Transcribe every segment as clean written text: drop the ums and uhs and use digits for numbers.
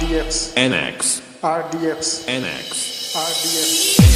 RDX, NX, RDX, NX, RDX.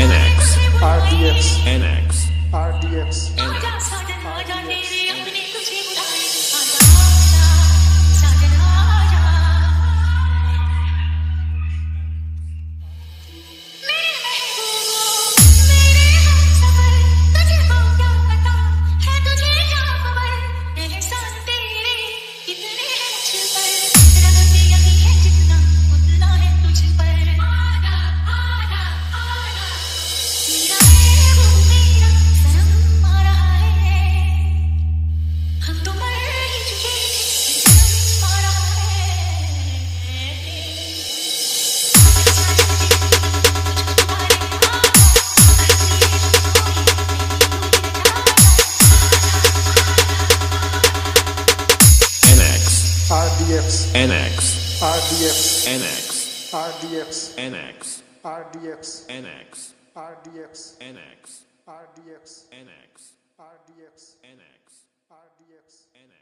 NX, RDX, NX, RDX, RDX, NX, RDX, NX, RDX, NX, RDX, NX, RDX, NX, RDX, NX, RDX, NX, RDX. NX.